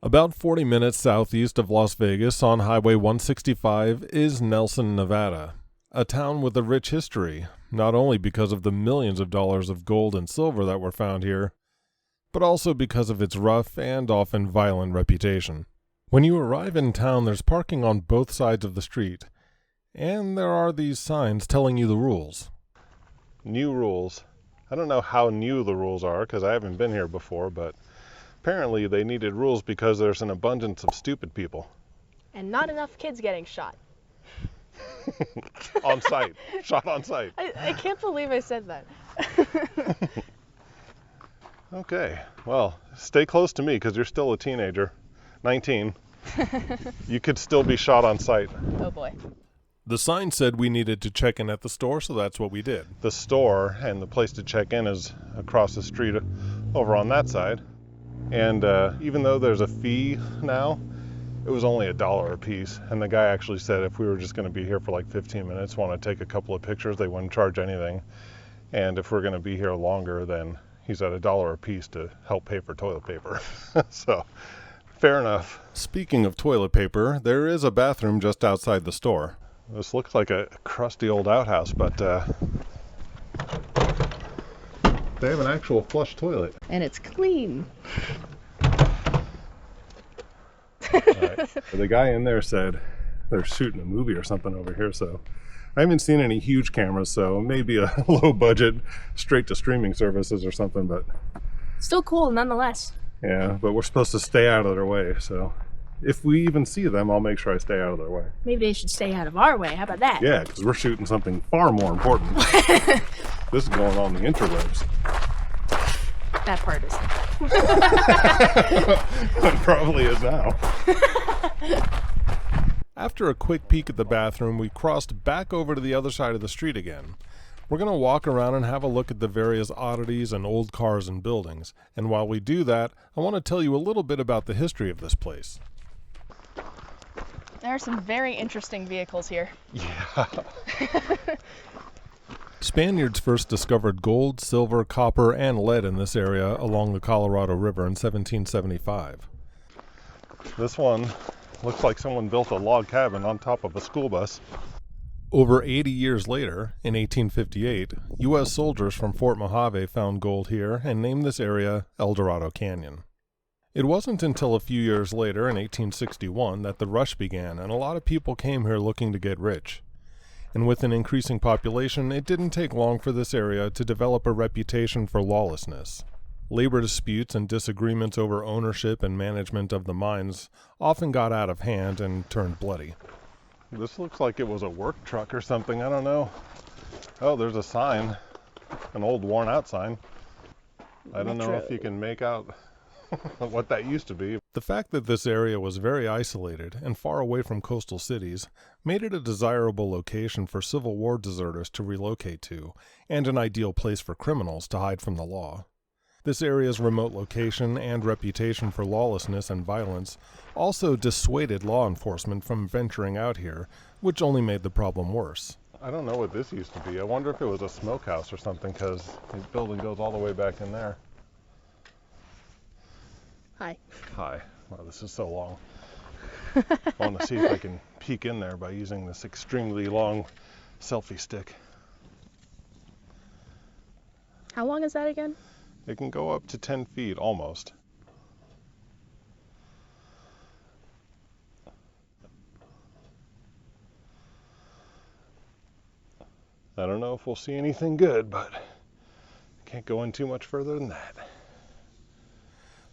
About 40 minutes southeast of Las Vegas on Highway 165 is Nelson, Nevada, a town with a rich history, not only because of the millions of dollars of gold and silver that were found here, but also because of its rough and often violent reputation. When you arrive in town, there's parking on both sides of the street, and there are these signs telling you the rules. New rules. I don't know how new the rules are because I haven't been here before, but apparently they needed rules because there's an abundance of stupid people. And not enough kids getting shot. On site. Shot on site. I can't believe I said that. Okay, well, stay close to me because you're still a teenager. 19. You could still be shot on site. Oh boy. The sign said we needed to check in at the store, so that's what we did. The store and the place to check in is across the street over on that side. And even though there's a fee now, it was only $1 a piece. And the guy actually said if we were just going to be here for like 15 minutes, want to take a couple of pictures, they wouldn't charge anything. And if we're going to be here longer, then he's at $1 a piece to help pay for toilet paper. So, fair enough. Speaking of toilet paper, there is a bathroom just outside the store. This looks like a crusty old outhouse, but they have an actual flush toilet. And it's clean. Right. The guy in there said they're shooting a movie or something over here, so I haven't seen any huge cameras, so maybe a low budget straight to streaming services or something, but Still cool nonetheless. yeah, but we're supposed to stay out of their way, so if we even see them, I'll make sure I stay out of their way. Maybe they should stay out of our way. How about that? Yeah, because we're shooting something far more important. This is going on the interwebs. That part is. It probably is now. After a quick peek at the bathroom, we crossed back over to the other side of the street again. We're going to walk around and have a look at the various oddities and old cars and buildings. And while we do that, I want to tell you a little bit about the history of this place. There are some very interesting vehicles here. Yeah. Spaniards first discovered gold, silver, copper, and lead in this area along the Colorado River in 1775. This one looks like someone built a log cabin on top of a school bus. Over 80 years later, in 1858, U.S. soldiers from Fort Mojave found gold here and named this area Eldorado Canyon. It wasn't until a few years later, in 1861, that the rush began, and a lot of people came here looking to get rich. And with an increasing population, it didn't take long for this area to develop a reputation for lawlessness. Labor disputes and disagreements over ownership and management of the mines often got out of hand and turned bloody. This looks like it was a work truck or something, I don't know. Oh, there's a sign, an old worn out sign. I don't know if you can make out what that used to be. The fact that this area was very isolated and far away from coastal cities made it a desirable location for Civil War deserters to relocate to, and an ideal place for criminals to hide from the law. This area's remote location and reputation for lawlessness and violence also dissuaded law enforcement from venturing out here, which only made the problem worse. I don't know what this used to be. I wonder if it was a smokehouse or something, because the building goes all the way back in there. Hi. Hi. Wow, this is so long. I want to see if I can peek in there by using this extremely long selfie stick. How long is that again? It can go up to 10 feet almost. I don't know if we'll see anything good, but can't go in too much further than that.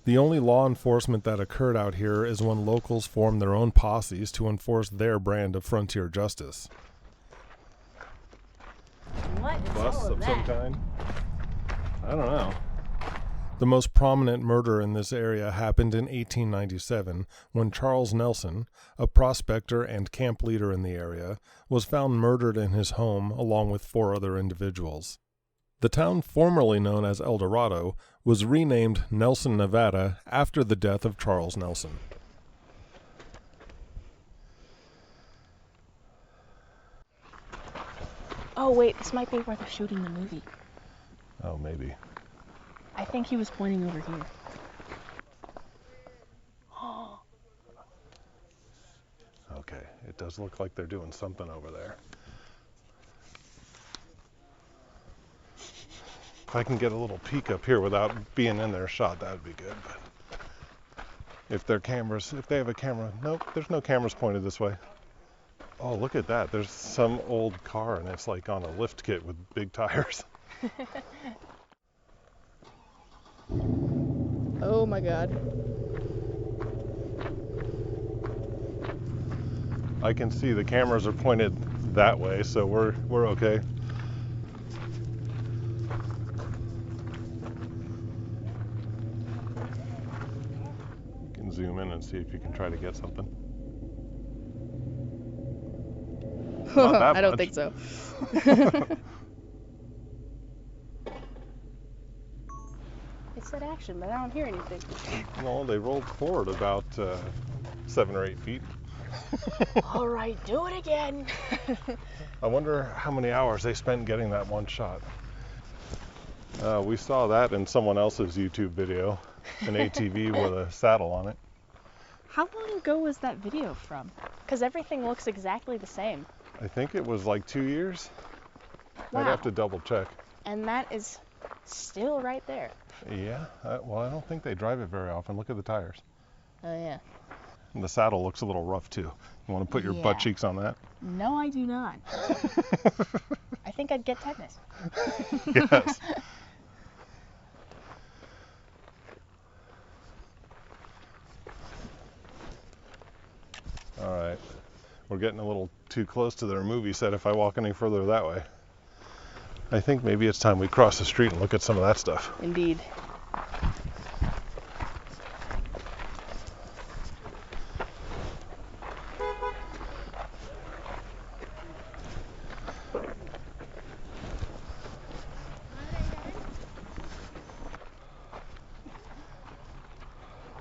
The only law enforcement that occurred out here is when locals formed their own posses to enforce their brand of frontier justice. What is Bus all of of some that? kind? I don't know. The most prominent murder in this area happened in 1897 when Charles Nelson, a prospector and camp leader in the area, was found murdered in his home along with 4 other individuals. The town formerly known as Eldorado was renamed Nelson, Nevada after the death of Charles Nelson. Oh wait, this might be where they're shooting the movie. Oh, maybe. I think he was pointing over here. Oh. It does look like they're doing something over there. If I can get a little peek up here without being in their shot, that would be good. But if they have a camera, nope, there's no cameras pointed this way. Oh, look at that. There's some old car and it's like on a lift kit with big tires. Oh my God. I can see the cameras are pointed that way, so we're okay. You can zoom in and see if you can try to get something. Not that I don't much. think so. It said action, but I don't hear anything. No, they rolled forward about 7 or 8 feet. All right, do it again. I wonder how many hours they spent getting that one shot. We saw that in someone else's YouTube video, an ATV with a saddle on it. How long ago was that video from? Because everything looks exactly the same. I think it was like 2 years. Wow. I'd have to double check. And that is still right there. Yeah, well, I don't think they drive it very often. Look at the tires. Oh, yeah. And the saddle looks a little rough too. You want to put your butt cheeks on that? No, I do not. I think I'd get tetanus. Yes. All right. We're getting a little too close to their movie set if I walk any further that way. I think maybe it's time we cross the street and look at some of that stuff. Indeed.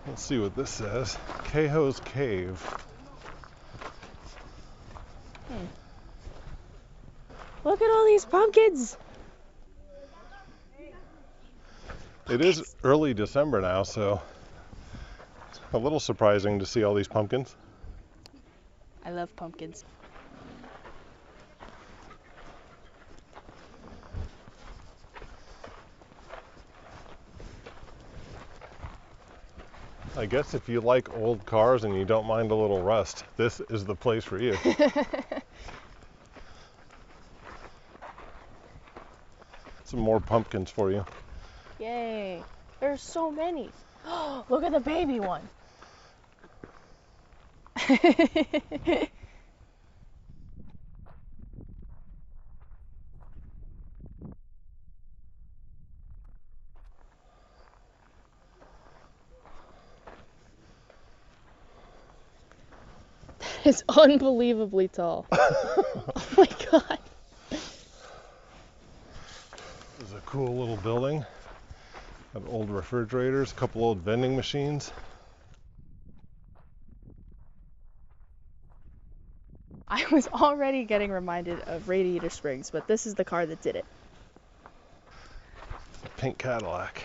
Let's see what this says. Kehoe's Cave. Look at all these pumpkins. It is early December now, so it's a little surprising to see all these pumpkins. I love pumpkins. I guess if you like old cars and you don't mind a little rust, this is the place for you. Some more pumpkins for you. Yay. There's so many. Look at the baby one. It's unbelievably tall. Oh my God. This is a cool little building. Got old refrigerators, a couple old vending machines. I was already getting reminded of Radiator Springs, but this is the car that did it. Pink Cadillac.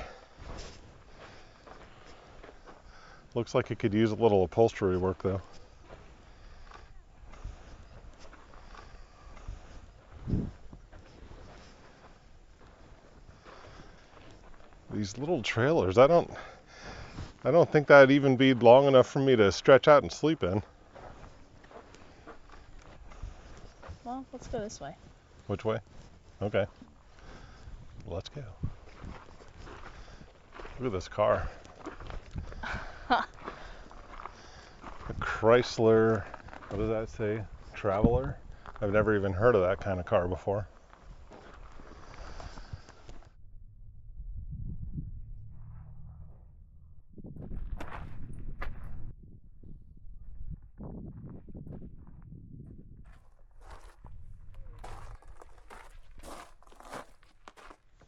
Looks like it could use a little upholstery work though. These little trailers, I don't think that'd even be long enough for me to stretch out and sleep in. Well, let's go this way. Which way? Okay. Let's go. Look at this car. A Chrysler, what does that say? Traveler? I've never even heard of that kind of car before.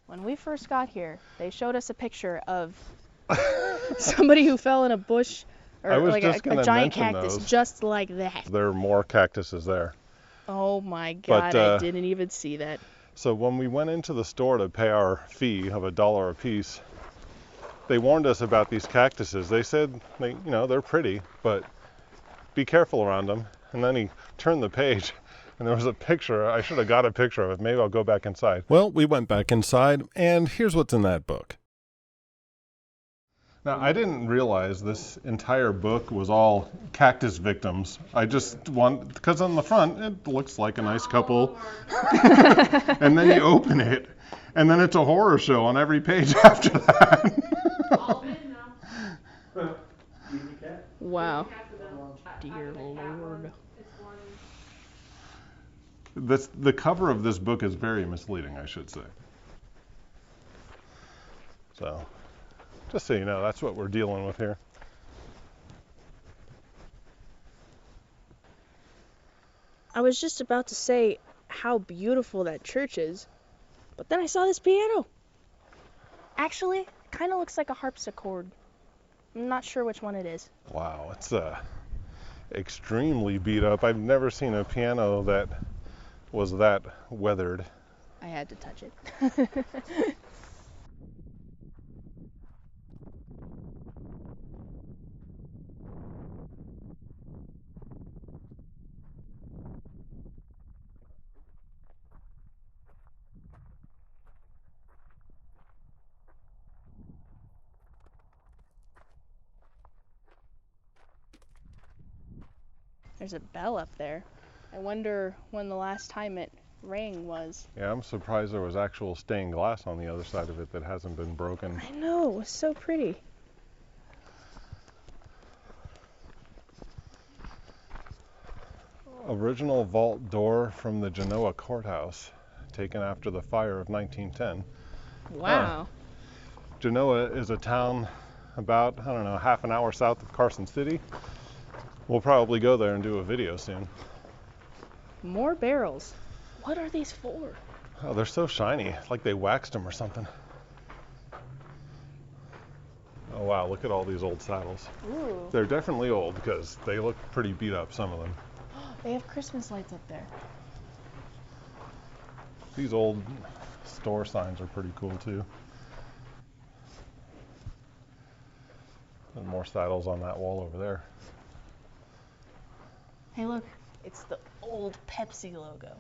When we first got here, they showed us a picture of somebody who fell in a bush I or was like just a gonna giant mention cactus those. just like that. There are more cactuses there. Oh my God, I didn't even see that. So when we went into the store to pay our fee of $1 a piece, they warned us about these cactuses. They said, they're pretty, but be careful around them. And then he turned the page, and there was a picture. I should have got a picture of it. Maybe I'll go back inside. Well, we went back inside, and here's what's in that book. Now, I didn't realize this entire book was all cactus victims. I just because on the front, it looks like a nice couple. And then you open it, and then it's a horror show on every page after that. Wow. Dear Lord. The cover of this book is very misleading, I should say. So, just so you know, that's what we're dealing with here. I was just about to say how beautiful that church is, but then I saw this piano. Actually, it kind of looks like a harpsichord. I'm not sure which one it is. Wow, it's extremely beat up. I've never seen a piano that was that weathered. I had to touch it. There's a bell up there. I wonder when the last time it rang was. Yeah, I'm surprised there was actual stained glass on the other side of it that hasn't been broken. I know, it was so pretty. Original vault door from the Genoa courthouse, taken after the fire of 1910. Wow. Genoa is a town about, I don't know, half an hour south of Carson City. We'll probably go there and do a video soon. More barrels. What are these for? Oh, they're so shiny, like they waxed them or something. Oh wow, look at all these old saddles. Ooh. They're definitely old because they look pretty beat up, some of them. They have Christmas lights up there. These old store signs are pretty cool too. And more saddles on that wall over there. Hey look, it's the old Pepsi logo.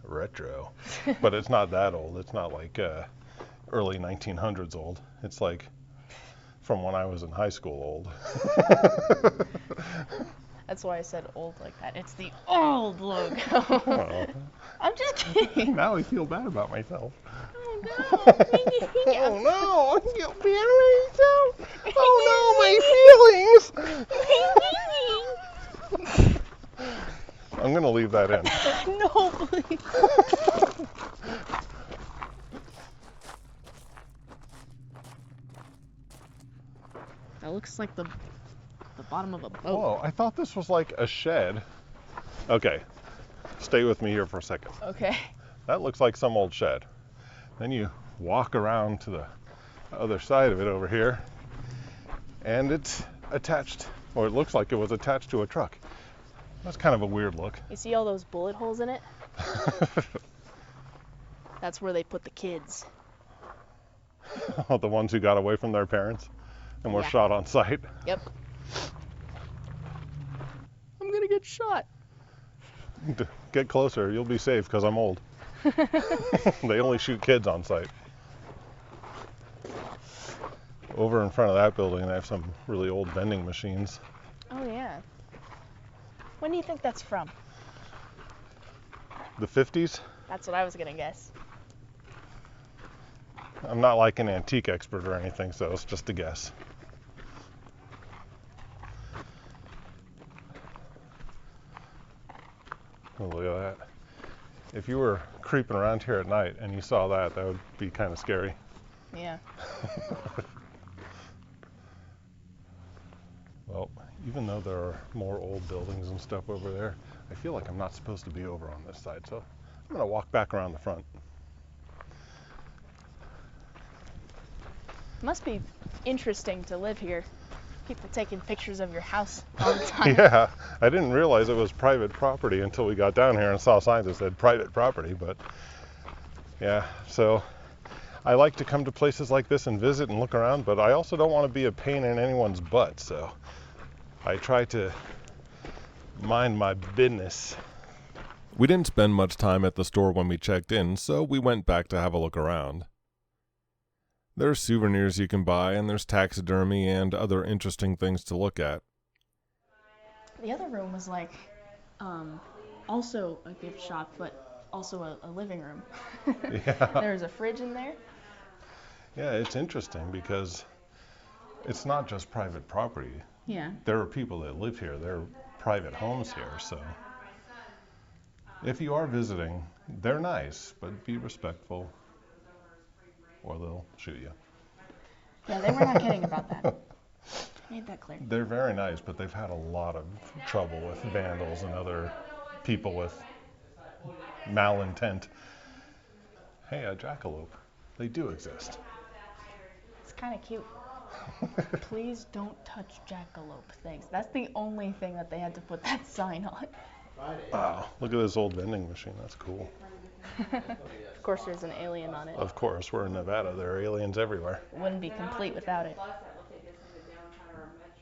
Retro. But it's not that old. It's not like early 1900s old. It's like from when I was in high school old. That's why I said old like that. It's the old logo. Oh. I'm just kidding. Now I feel bad about myself. Oh no. Oh no, I feel bad about myself. Oh no, my feelings. I'm gonna leave that in. No, please. That looks like the bottom of a boat. Whoa, I thought this was like a shed. Okay, stay with me here for a second. Okay. That looks like some old shed. Then you walk around to the other side of it over here, and it's attached, or it looks like it was attached to a truck. That's kind of a weird look. You see all those bullet holes in it? That's where they put the kids. The ones who got away from their parents and were shot on sight. Yep. I'm gonna get shot. Get closer, you'll be safe because I'm old. They only shoot kids on sight. Over in front of that building, they have some really old vending machines. Oh yeah. When do you think that's from? The 50s? That's what I was gonna guess. I'm not like an antique expert or anything, so it's just a guess. Oh, look at that. If you were creeping around here at night and you saw that, that would be kind of scary. Yeah. Well, even though there are more old buildings and stuff over there, I feel like I'm not supposed to be over on this side, so I'm going to walk back around the front. Must be interesting to live here. People taking pictures of your house all the time. Yeah, I didn't realize it was private property until we got down here and saw signs that said private property, but yeah, so I like to come to places like this and visit and look around, but I also don't want to be a pain in anyone's butt, so I try to Mind my business. We didn't spend much time at the store when we checked in, so we went back to have a look around. There's souvenirs you can buy, and there's taxidermy and other interesting things to look at. The other room was like, also a gift shop, but also a living room. Yeah. There's a fridge in there. Yeah, it's interesting because it's not just private property. Yeah. There are people that live here. There are private homes here, so if you are visiting, they're nice, but be respectful or they'll shoot you. Yeah, they were not kidding about that. Made that clear. They're very nice, but they've had a lot of trouble with vandals and other people with malintent. Hey, a jackalope. They do exist. It's kind of cute. Please don't touch jackalope things. That's the only thing that they had to put that sign on. Wow, look at this old vending machine. That's cool. Of course, there's an alien on it. Of course, we're in Nevada. There are aliens everywhere. Wouldn't be complete without it.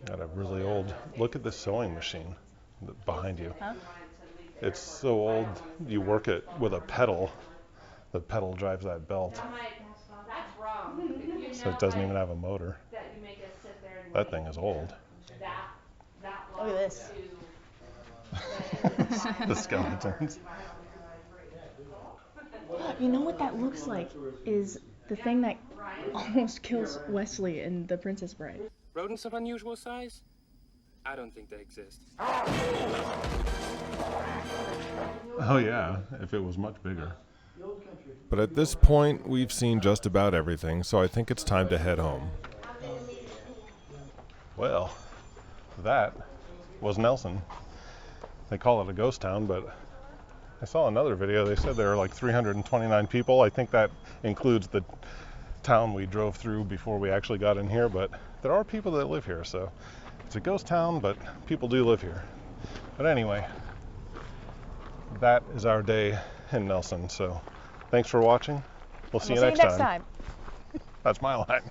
Got a really old, look at this sewing machine behind you. Huh? It's so old, you work it with a pedal. The pedal drives that belt. So it doesn't even have a motor. That thing is old. Look at this. The skeletons. You know what that looks like? Is the thing that almost kills Wesley in The Princess Bride. Rodents of unusual size? I don't think they exist. Oh yeah, if it was much bigger. But at this point, we've seen just about everything, so I think it's time to head home. Well, that was Nelson. They call it a ghost town, but I saw another video. They said there were like 329 people. I think that includes the town we drove through before we actually got in here, but there are people that live here, so it's a ghost town, but people do live here. But anyway, that is our day in Nelson, so thanks for watching. We'll see you next time. That's my line.